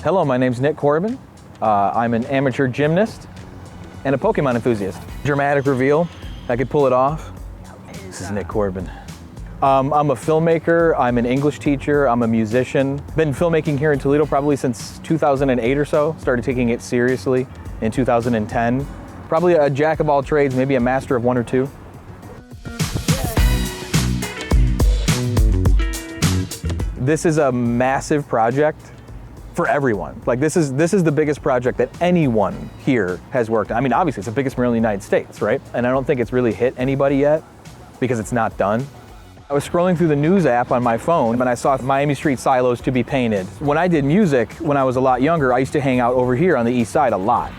Hello, my name's Nick Corbin. I'm an amateur gymnast and a Pokemon enthusiast. Dramatic reveal, I could pull it off. This is Nick Corbin. I'm a filmmaker, I'm an English teacher, I'm a musician. Been filmmaking here in Toledo probably since 2008 or so. Started taking it seriously in 2010. Probably a jack of all trades, maybe a master of one or two. This is a massive project for everyone. Like this is the biggest project that anyone here has worked on. I mean, obviously it's the biggest mural in the United States, right? And I don't think it's really hit anybody yet because it's not done. I was scrolling through the news app on my phone and I saw Miami Street silos to be painted. When I did music, when I was a lot younger, I used to hang out over here on the east side a lot.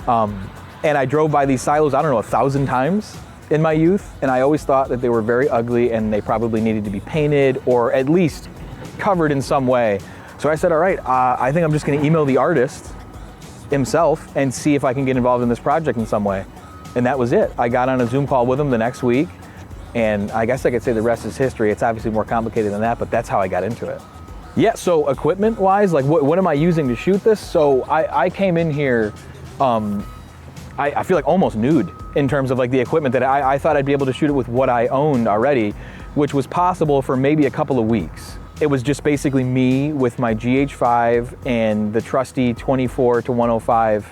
And I drove by these silos, I don't know, 1,000 times in my youth. And I always thought that they were very ugly and they probably needed to be painted or at least covered in some way. So I said, all right, I think I'm just gonna email the artist himself and see if I can get involved in this project in some way. And that was it. I got on a Zoom call with him the next week, and I guess I could say the rest is history. It's obviously more complicated than that, but that's how I got into it. Yeah, so equipment-wise, like what am I using to shoot this? So I came in here, I feel like almost nude in terms of like the equipment that I thought I'd be able to shoot it with what I owned already, which was possible for maybe a couple of weeks. It was just basically me with my GH5 and the trusty 24 to 105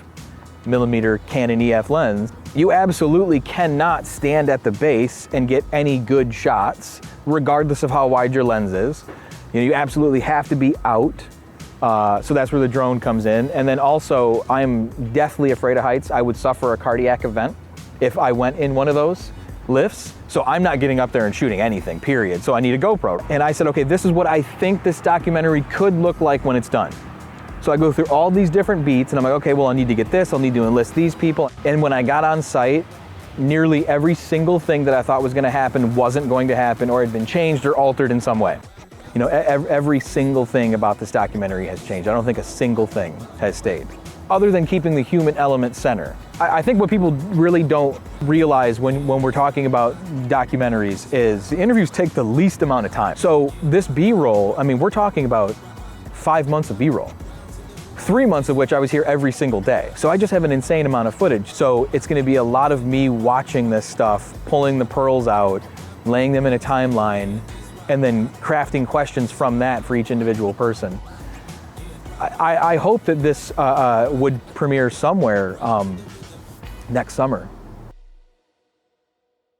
millimeter Canon EF lens. You absolutely cannot stand at the base and get any good shots, regardless of how wide your lens is. You know, you absolutely have to be out. So that's where the drone comes in. And then also, I'm deathly afraid of heights. I would suffer a cardiac event if I went in one of those lifts. So I'm not getting up there and shooting anything, period. So I need a GoPro. And I said, okay, this is what I think this documentary could look like when it's done. So I go through all these different beats and I'm like, okay, well, I need to get this, I'll need to enlist these people. And when I got on site, nearly every single thing that I thought was gonna happen wasn't going to happen or had been changed or altered in some way. You know, every single thing about this documentary has changed. I don't think a single thing has stayed, other than keeping the human element center. I think what people really don't realize when we're talking about documentaries is the interviews take the least amount of time. So this B-roll, I mean, we're talking about 5 months of B-roll. 3 months of which I was here every single day. So I just have an insane amount of footage. So it's gonna be a lot of me watching this stuff, pulling the pearls out, laying them in a timeline, and then crafting questions from that for each individual person. I hope that this would premiere somewhere next summer.